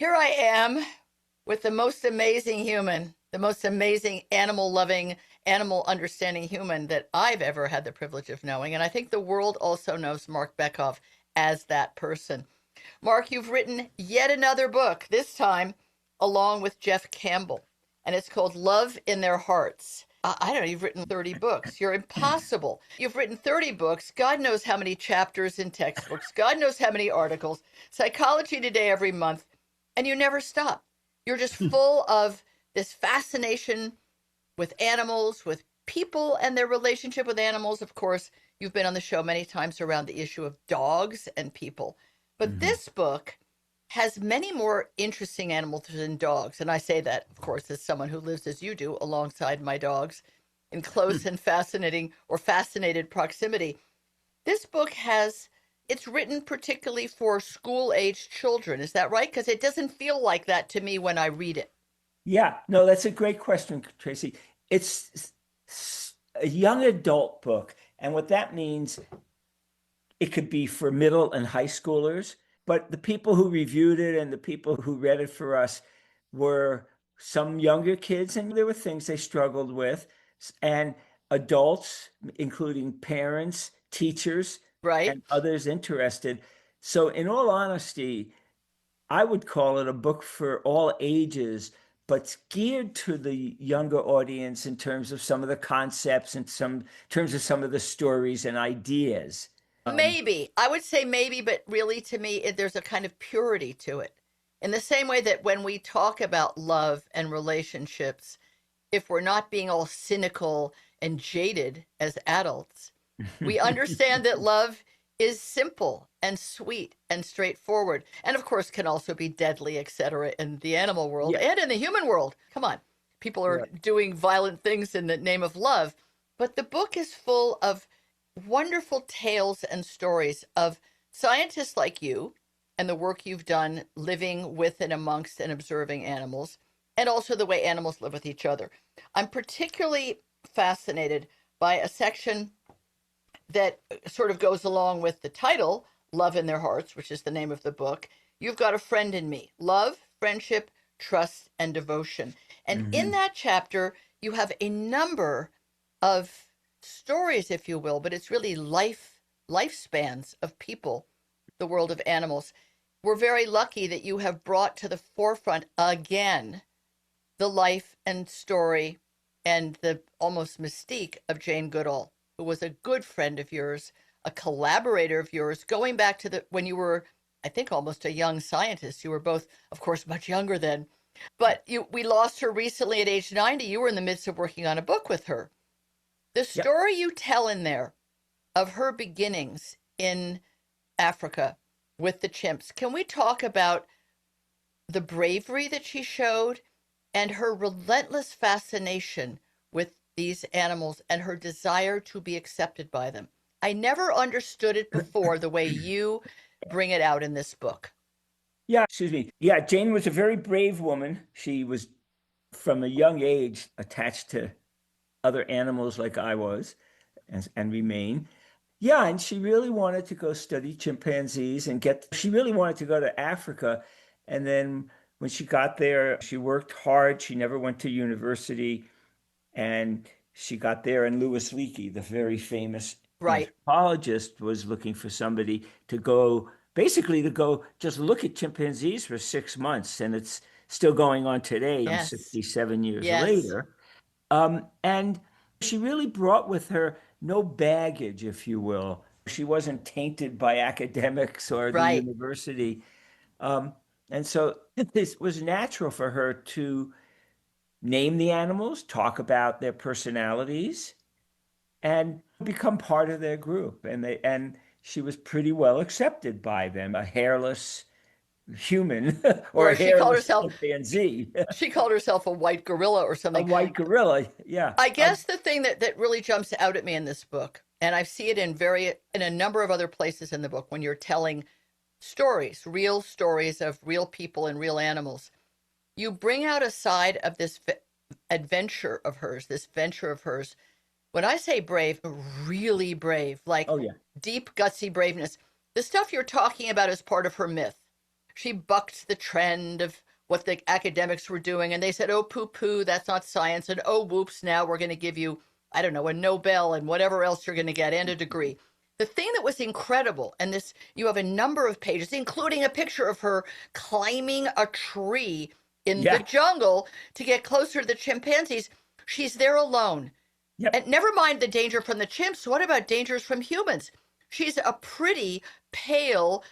Here I am with the most amazing human, the most amazing animal loving, animal understanding human that I've ever had the privilege of knowing. And I think the world also knows Marc Bekoff as that person. Marc, you've written yet another book, this time along with Jeff Campbell, and it's called Love in Their Hearts. I don't know, you've written 30 books. You're impossible. You've written 30 books. God knows how many chapters in textbooks. God knows how many articles. Psychology Today every month. And you never stop. You're just full of this fascination with animals, with people and their relationship with animals. Of course, you've been on the show many times around the issue of dogs and people. But this book has many more interesting animals than dogs. And I say that, of course, as someone who lives as you do alongside my dogs in close and fascinating or fascinated proximity. This book it's written particularly for school-aged children. Is that right? Because it doesn't feel like that to me when I read it. Yeah, no, that's a great question, Tracy. It's a young adult book. And what that means, it could be for middle and high schoolers, but the people who reviewed it and the people who read it for us were some younger kids, and there were things they struggled with, and adults, including parents, teachers, Right? and others interested. So, in all honesty, I would call it a book for all ages, but geared to the younger audience in terms of some of the concepts and some terms of some of the stories and ideas. Um, Maybe. I would say maybe, but really to me, there's a kind of purity to it. In the same way that when we talk about love and relationships, if we're not being all cynical and jaded as adults, we understand that love is simple and sweet and straightforward. And of course, can also be deadly, etc., in the animal world yeah, and in the human world. Come on. People are right. doing violent things in the name of love. But the book is full of wonderful tales and stories of scientists like you and the work you've done living with and amongst and observing animals, and also the way animals live with each other. I'm particularly fascinated by a section that sort of goes along with the title, Love in Their Hearts, which is the name of the book. You've got a friend in me. Love, friendship, trust, and devotion. And in Mhm. that chapter, you have a number of stories, if you will, but it's really lifespans of people, the world of animals. We're very lucky that you have brought to the forefront again the life and story and the almost mystique of Jane Goodall, who was a good friend of yours, a collaborator of yours, going back to when you were, I think, almost a young scientist. You were both, of course, much younger then. But we lost her recently at age 90. You were in the midst of working on a book with her. The Yeah. story you tell in there of her beginnings in Africa with the chimps, can we talk about the bravery that she showed and her relentless fascination with these animals and her desire to be accepted by them? I never understood it before the way you bring it out in this book. Yeah, excuse me. Yeah, Jane was a very brave woman. She was from a young age attached to other animals like I was and remain. Yeah, and she really wanted to go study chimpanzees and she really wanted to go to Africa. And then when she got there, she worked hard. She never went to university. And she got there, and Louis Leakey, the very famous Right. anthropologist, was looking for somebody to go, basically to go just look at chimpanzees for 6 months. And it's still going on today, Yes. 67 years Yes. later. And she really brought with her no baggage, if you will. She wasn't tainted by academics or the Right. university. Um, and so this was natural for her to name the animals, talk about their personalities, and become part of their group. And she was pretty well accepted by them, a hairless human or Or a hairless chimpanzee, she called herself a white gorilla or a something. white gorilla. Yeah. I guess the thing that really jumps out at me in this book, and I see it in a number of other places in the book when you're telling stories, real stories of real people and real animals, you bring out a side of this adventure of hers, this venture of hers. When I say brave, really brave, like Oh, yeah. deep, gutsy braveness. The stuff you're talking about is part of her myth. she bucked the trend of what the academics were doing. And they said, oh, poo poo, that's not science. And oh, whoops, now we're going to give you, I don't know, a Nobel and whatever else you're going to get and a degree. The thing that was incredible, and this, you have a number of pages, including a picture of her climbing a tree in the Yeah. jungle to get closer to the chimpanzees. She's there alone. Yep. And never mind the danger from the chimps. What about dangers from humans? She's a pretty, pale,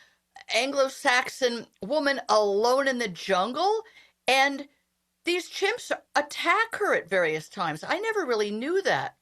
Anglo-Saxon woman alone in the jungle, and these chimps attack her at various times. I never really knew that.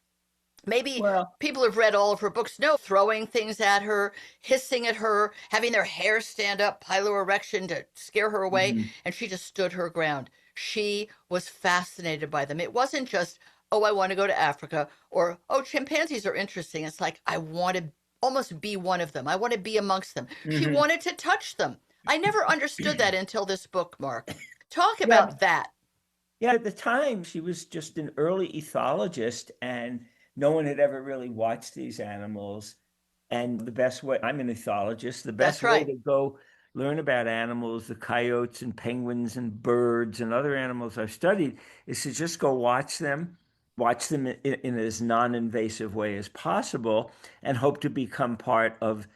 Maybe Well, people have read all of her books. No, throwing things at her, hissing at her, having their hair stand up, piloerection to scare her away, mhm. and she just stood her ground. She was fascinated by them. It wasn't just, oh, I want to go to Africa, or, oh, chimpanzees are interesting. It's like, I want to almost be one of them. I want to be amongst them. She Mhm. wanted to touch them. I never understood that until this book, Mark. Talk Yeah. about that. Yeah, at the time, she was just an early ethologist, and no one had ever really watched these animals. And the best way, I'm an ethologist, the That's best way right. to go learn about animals, the coyotes and penguins and birds and other animals I've studied, is to just go watch them in as non-invasive way as possible, and hope to become part of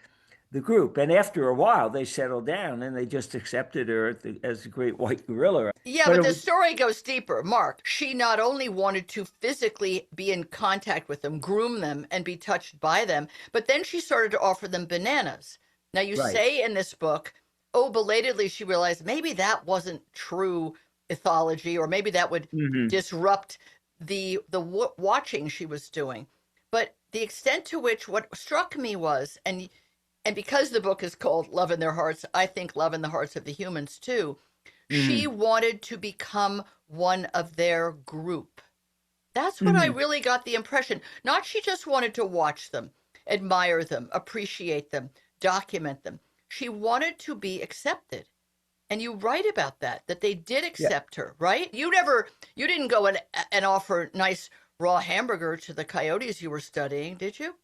the group. And after a while, they settled down and they just accepted her as the great white gorilla. Yeah, But but it the was story goes deeper. Mark, she not only wanted to physically be in contact with them, groom them, and be touched by them, but then she started to offer them bananas. Now, you right. say in this book, oh, belatedly, she realized maybe that wasn't true ethology, or maybe that would Hmm. disrupt the watching she was doing. But the extent to which what struck me was, and because the book is called Love in Their Hearts, I think love in the hearts of the humans too. She Hmm. wanted to become one of their group. That's what I Hmm. really got the impression. Not she just wanted to watch them, admire them, appreciate them, document them. She wanted to be accepted. And you write about that, that they did Yeah. accept her, right? You didn't go and offer nice raw hamburger to the coyotes you were studying, did you?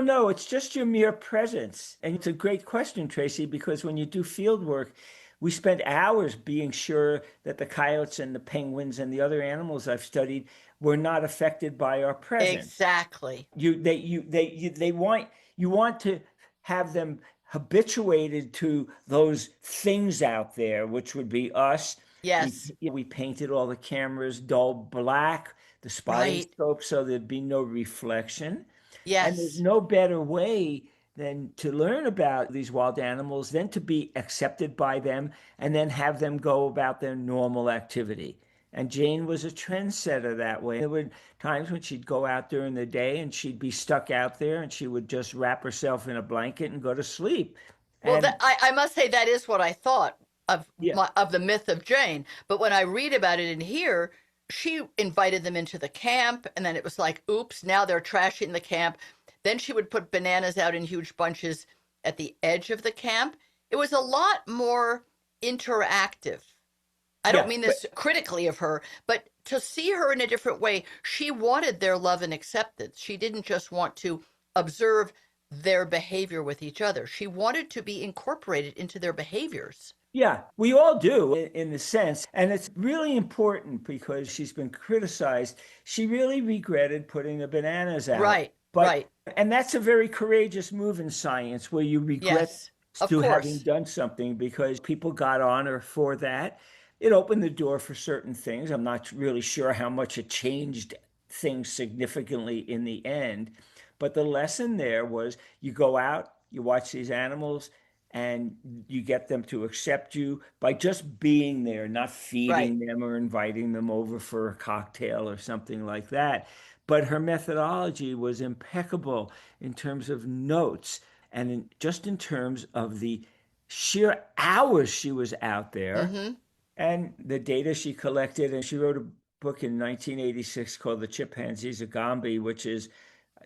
No, it's just your mere presence. And it's a great question, Tracy, because when you do field work, we spend hours being sure that the coyotes and the penguins and the other animals I've studied were not affected by our presence. Exactly. They want you want to have them habituated to those things out there, which would be us. Yes. We painted all the cameras dull black, the spotting Right. scope, so there'd be no reflection. And there's Yes. no better way than to learn about these wild animals than to be accepted by them and then have them go about their normal activity. And Jane was a trendsetter that way. There were times when she'd go out during the day and she'd be stuck out there and she would just wrap herself in a blanket and go to sleep. Well, And I must say that is what I thought yeah, of the myth of Jane. But when I read about it in here, she invited them into the camp, and then it was like, oops, now they're trashing the camp. Then she would put bananas out in huge bunches at the edge of the camp. It was a lot more interactive. I don't yeah, mean but this critically of her, but to see her in a different way, she wanted their love and acceptance. She didn't just want to observe their behavior with each other. She wanted to be incorporated into their behaviors. yeah, we all do in the sense. And it's really important because she's been criticized. She really regretted putting the bananas out. Right, But, right. and that's a very courageous move in science where you regret Yes, of to having course. done something because people got on her for that. It opened the door for certain things. I'm not really sure how much it changed things significantly in the end. But the lesson there was you go out, you watch these animals, and you get them to accept you by just being there, not Right. feeding them or inviting them over for a cocktail or something like that. But her methodology was impeccable in terms of notes and just in terms of the sheer hours she was out there Mm-hmm. and the data she collected. And she wrote a book in 1986 called The Chimpanzees of Gombe, which is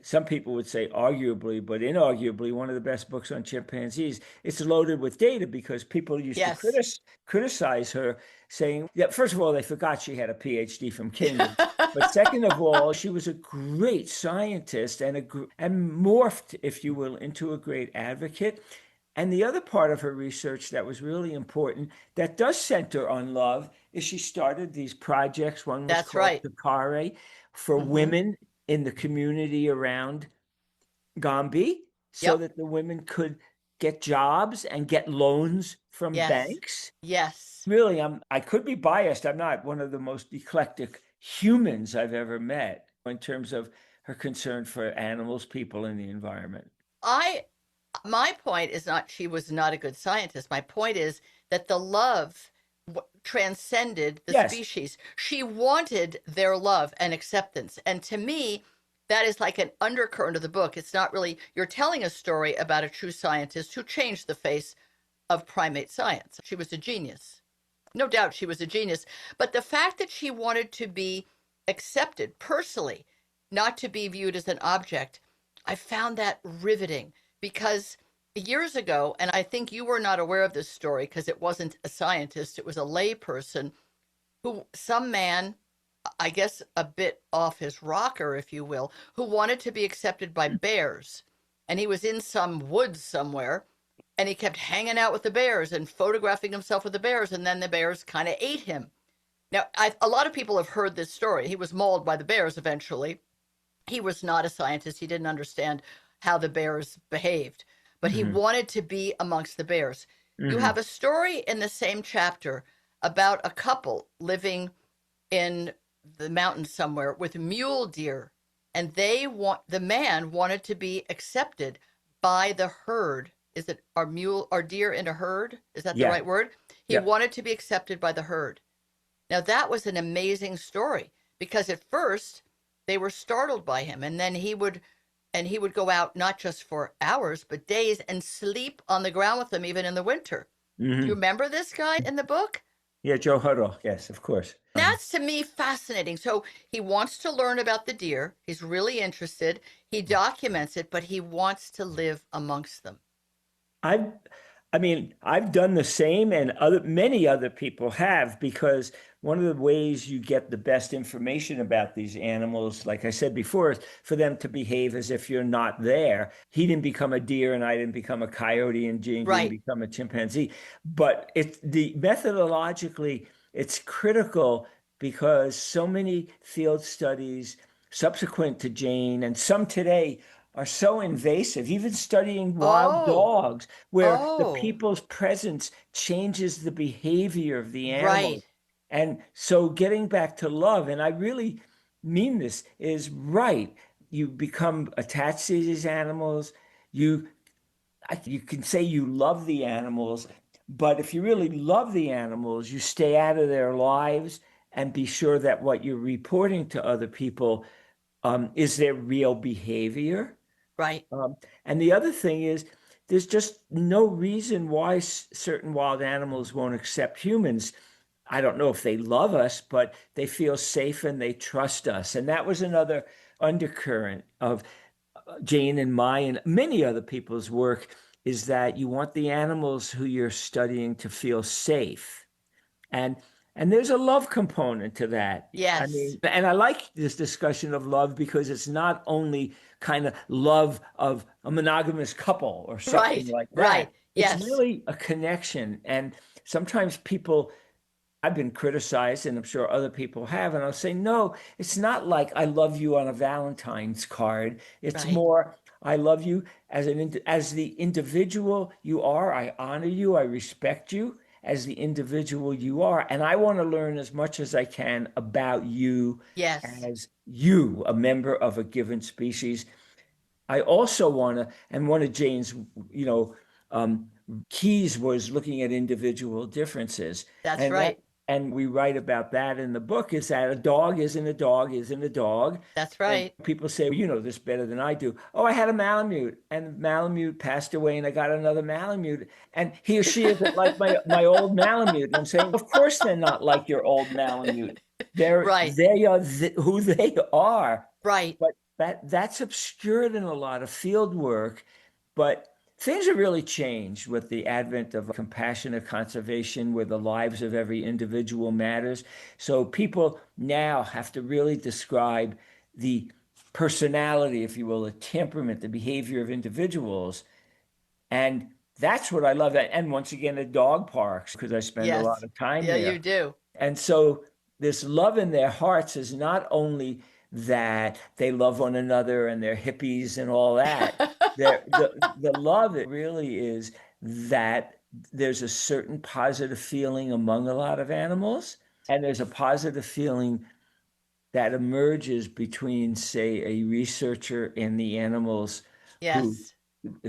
some people would say arguably, but inarguably, one of the best books on chimpanzees. It's loaded with data because people used to Yes. criticize her, saying, yeah, first of all, they forgot she had a PhD from Cambridge. But second of all, she was a great scientist and morphed, if you will, into a great advocate. And the other part of her research that was really important that does center on love is she started these projects. One was That's called right. Takare for Hmm. women in the community around Gombe so Yep. that the women could get jobs and get loans from Yes. banks. Yes. Really, I could be biased. I'm not one of the most eclectic humans I've ever met in terms of her concern for animals, people, and the environment. I My point is not she was not a good scientist. My point is that the love transcended the Yes. species. She wanted their love and acceptance. And to me, that is like an undercurrent of the book. It's not really, you're telling a story about a true scientist who changed the face of primate science. She was a genius. No doubt she was a genius. But the fact that she wanted to be accepted personally, not to be viewed as an object, I found that riveting because years ago, and I think you were not aware of this story because it wasn't a scientist, it was a lay person who, some man, I guess a bit off his rocker, if you will, who wanted to be accepted by bears. And he was in some woods somewhere and he kept hanging out with the bears and photographing himself with the bears. And then the bears kind of ate him. Now, a lot of people have heard this story. He was mauled by the bears eventually. He was not a scientist. He didn't understand how the bears behaved, but he Hmm. wanted to be amongst the bears. You have Hmm. a story in the same chapter about a couple living in the mountains somewhere with mule deer, and the man wanted to be accepted by the herd. Is it are deer in a herd? Is that the Yeah. right word? He Yeah. wanted to be accepted by the herd. Now that was an amazing story because at first they were startled by him, and then he would go out not just for hours but days and sleep on the ground with them even in the winter. Do you Hmm. remember this guy in the book? Yeah, Joe Huddle. Yes, of course. That's to me fascinating. So he wants to learn about the deer. He's really interested. He documents it, but he wants to live amongst them. I've, I mean, I've done the same, and many other people have, because one of the ways you get the best information about these animals, like I said before, is for them to behave as if you're not there. He didn't become a deer, and I didn't become a coyote, and Jane didn't Right. become a chimpanzee. But it's the methodologically, it's critical because so many field studies subsequent to Jane and some today are so invasive, even studying wild Oh, dogs, where the oh, people's presence changes the behavior of the right, animal. And so getting back to love, and I really mean this, is right. You become attached to these animals. You you can say you love the animals, but if you really love the animals, you stay out of their lives and be sure that what you're reporting to other people is their real behavior. right, Um, and the other thing is, there's just no reason why certain wild animals won't accept humans. I don't know if they love us, but they feel safe and they trust us. And that was another undercurrent of Jane and my and many other people's work is that you want the animals who you're studying to feel safe. And there's a love component to that. I yes, mean, and I like this discussion of love because it's not only kind of love of a monogamous couple or something right, like right, that. It's yes, really a connection. And sometimes people, I've been criticized, and I'm sure other people have, and I'll say, no, it's not like I love you on a Valentine's card. It's right, more, I love you as as the individual you are. I honor you. I respect you as the individual you are, and I want to learn as much as I can about you yes, as you, a member of a given species. I also want to, and one of Jane's, you know, keys was looking at individual differences, that's and that, right, and we write about that in the book. Is that a dog isn't a dog isn't a dog, that's and right, people say, well, you know this better than I do. Oh, I had a Malamute, and Malamute passed away, and I got another Malamute, and he or she isn't like my old Malamute. And I'm saying, of course they're not like your old Malamute. right, They are who they are, right. but that's obscured in a lot of field work. But things have really changed with the advent of compassionate conservation, where the lives of every individual matters. So people now have to really describe the personality, if you will, the temperament, the behavior of individuals. And That's what I love. And once again, the dog parks, because I spend a lot Yes. of time Yeah, you there. do. And so this love in their hearts is not only that they love one another and they're hippies and all that. The love it really is that there's a certain positive feeling among a lot of animals, and there's a positive feeling that emerges between, say, a researcher and the animals who Yes.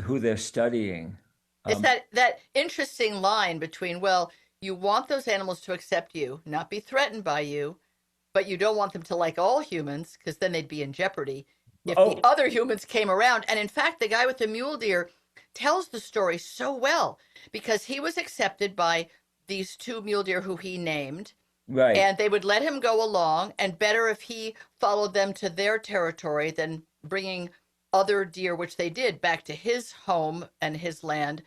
who they're studying. It's Um, that interesting line between, well, you want those animals to accept you, not be threatened by you, but you don't want them to like all humans because then they'd be in jeopardy if the oh, other humans came around. And in fact, the guy with the mule deer tells the story so well because he was accepted by these two mule deer who he named, right. and they would let him go along, and better if he followed them to their territory than bringing other deer, which they did, back to his home and his land.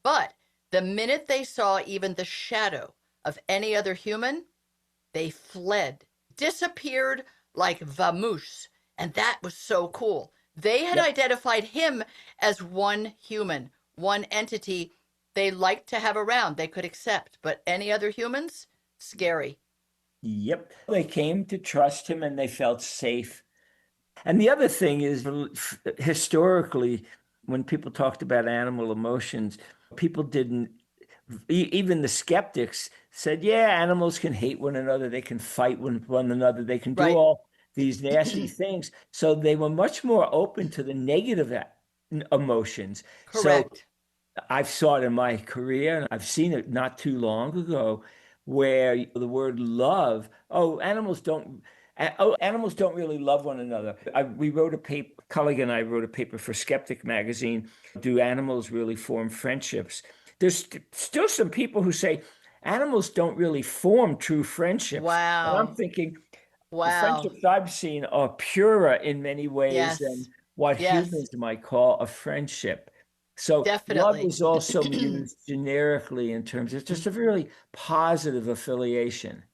But the minute they saw even the shadow of any other human, they fled, disappeared like vamoose. And that was so cool. They had Yep. identified him as one human, one entity they liked to have around, they could accept. But any other humans, scary. Yep. They came to trust him and they felt safe. And the other thing is, historically, when people talked about animal emotions, people didn't, even the skeptics said, yeah, animals can hate one another, they can fight one another, they can do Right. all these nasty things. So they were much more open to the negative emotions. So Correct. I've saw it in my career, and I've seen it not too long ago, where the word love, animals don't really love one another. We wrote a paper, colleague and I wrote a paper for Skeptic magazine. Do animals really form friendships? There's still some people who say animals don't really form true friendships. And I'm Wow. thinking the Wow. friendships I've seen are purer in many ways than Yes. what Yes. humans might call a friendship. So love Definitely. is also used generically in terms of just a really positive affiliation.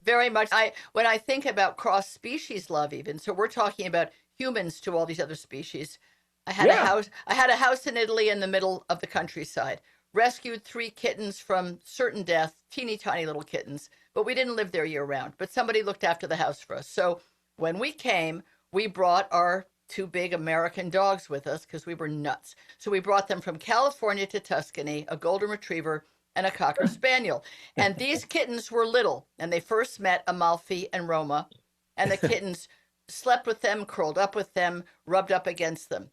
Very much. I when I think about cross species love, even so, we're talking about humans to all these other species. Yeah. I had a house in Italy in the middle of the countryside. Rescued three kittens from certain death, teeny tiny little kittens, but we didn't live there year round. But somebody looked after the house for us. So when we came, we brought our two big American dogs with us because we were nuts. So we brought them from California to Tuscany, a golden retriever and a cocker spaniel. And these kittens were little, and they first met Amalfi and Roma, and the kittens slept with them, curled up with them, rubbed up against them.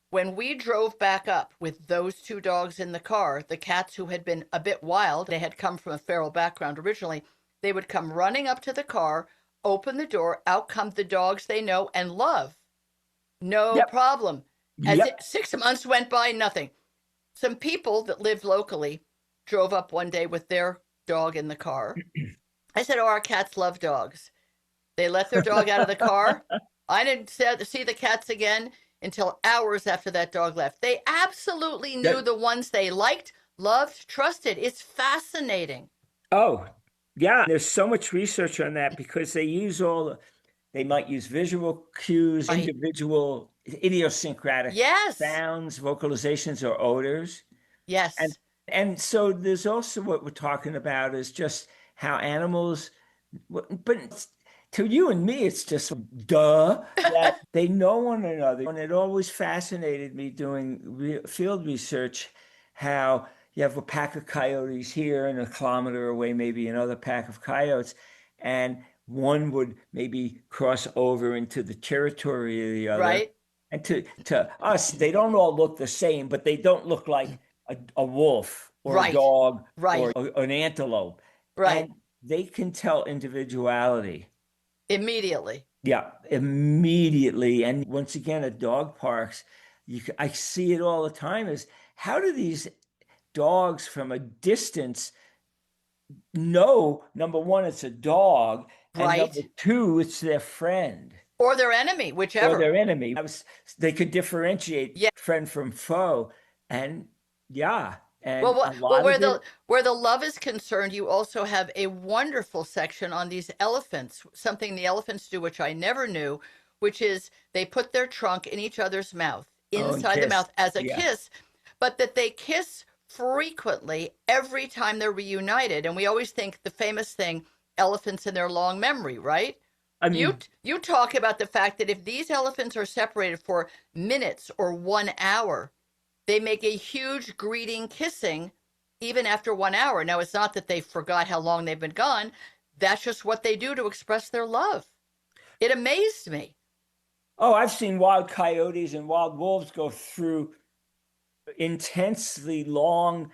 When we drove back up with those two dogs in the car, the cats who had been a bit wild, they had come from a feral background originally, they would come running up to the car, open the door, out come the dogs they know and love. No Yep. problem. As Yep. 6 months went by, nothing. Some people that lived locally drove up one day with their dog in the car. I said, oh, our cats love dogs. They let their dog out of the car. I didn't see the cats again until hours after that dog left. They absolutely knew That- the ones they liked, loved, trusted. It's fascinating. oh, yeah. There's so much research on that because they might use visual cues, Right. individual idiosyncratic Yes. sounds, vocalizations, or odors. And Yes. and so there's also what we're talking about is just how animals, but to you and me, it's just duh that they know one another. And it always fascinated me doing field research how you have a pack of coyotes here and a kilometer away, maybe another pack of coyotes, and one would maybe cross over into the territory of the other. Right. And to us, they don't all look the same, but they don't look like a wolf or a Right. dog or Right. an antelope. Right. And they can tell individuality. Immediately. Yeah, immediately. And once again, at dog parks, I see it all the time is how do these dogs from a distance know, number one, it's a dog, and number Right. two, it's their friend Or their enemy, or whichever. their enemy. They could differentiate Yeah. friend from foe. And yeah, Well, and a lot of it, where the love is concerned, you also have a wonderful section on these elephants. Something the elephants do, which I never knew, which is they put their trunk in each other's mouth, oh, and inside the kiss. mouth as a Yeah. kiss, but that they kiss frequently every time they're reunited. And we always think the famous thing, elephants and their long memory, right? I You mean, you talk about the fact that if these elephants are separated for minutes or 1 hour, they make a huge greeting kissing even after 1 hour. Now, it's not that they forgot how long they've been gone. That's just what they do to express their love. It amazed me. oh, I've seen wild coyotes and wild wolves go through intensely long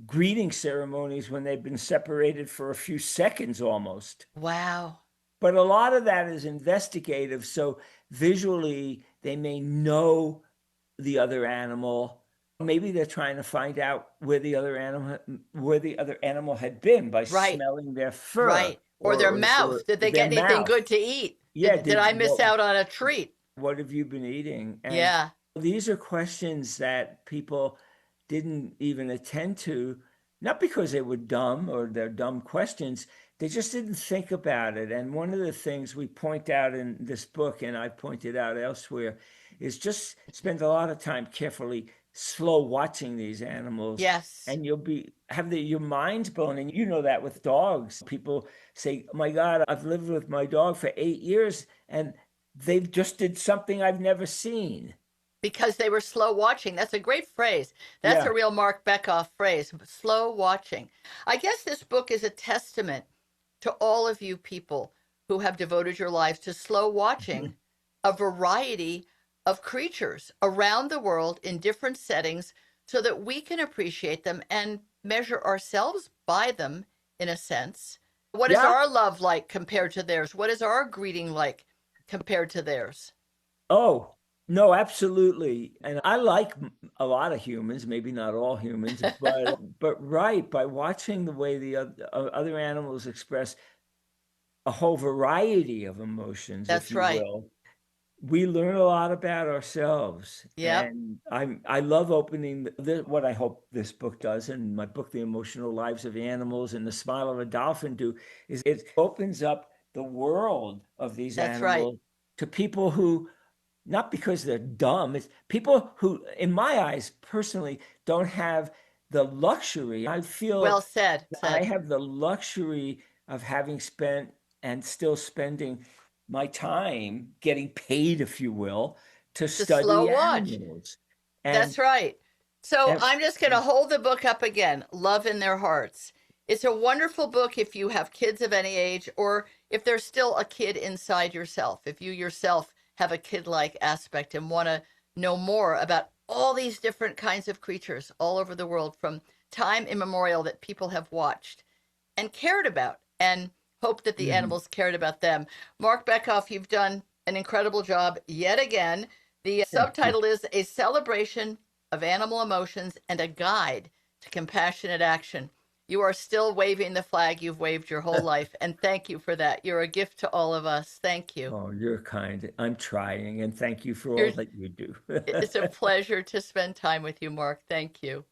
greeting ceremonies when they've been separated for a few seconds almost. Wow. But a lot of that is investigative. So visually, they may know the other animal. Maybe they're trying to find out where the other animal had been by Right. smelling their fur Right. Or their or mouth. Did they their get anything mouth. good to eat? Yeah, Did I miss out on a treat? what have you been eating? And Yeah. these are questions that people didn't even attend to, not because they were dumb or they're dumb questions, they just didn't think about it. And one of the things we point out in this book, and I pointed out elsewhere, is just spend a lot of time carefully slow watching these animals. Yes. And you'll be have your minds blown. And you know that with dogs. People say, oh my God, I've lived with my dog for 8 years and they've just did something I've never seen. Because they were slow watching. That's a great phrase. That's a Yeah. real Marc Bekoff phrase, slow watching. I guess this book is a testament to all of you people who have devoted your lives to slow watching a variety of creatures around the world in different settings so that we can appreciate them and measure ourselves by them in a sense. What is Yeah. our love like compared to theirs? What is our greeting like compared to theirs? Oh, no, absolutely. And I like a lot of humans, maybe not all humans, but right, by watching the way the other animals express a whole variety of emotions, if That's you right. will, we learn a lot about ourselves. Yep, And I love opening what I hope this book does, and my book, The Emotional Lives of Animals and The Smile of a Dolphin do, is it opens up the world of these that's right. animals to people who, not because they're dumb, it's people who, in my eyes, personally, don't have the luxury. I Well feel said. I Said have the luxury of having spent and still spending my time getting paid, if you will, to to slow study watch. animals. And, That's right. So and I'm just going to hold the book up again, Love in Their Hearts. It's a wonderful book if you have kids of any age or if there's still a kid inside yourself. If you yourself have a kid-like aspect and want to know more about all these different kinds of creatures all over the world from time immemorial that people have watched and cared about and hope that the Mhm. animals cared about them. Marc Bekoff, you've done an incredible job yet again. The Thank you. subtitle is A Celebration of Animal Emotions and a Guide to Compassionate Action. You are still waving the flag you've waved your whole life, and thank you for that. You're a gift to all of us. Thank you. Oh, you're kind. I'm trying, and thank you for all You're, that you do. it's a pleasure to spend time with you, Marc. Thank you.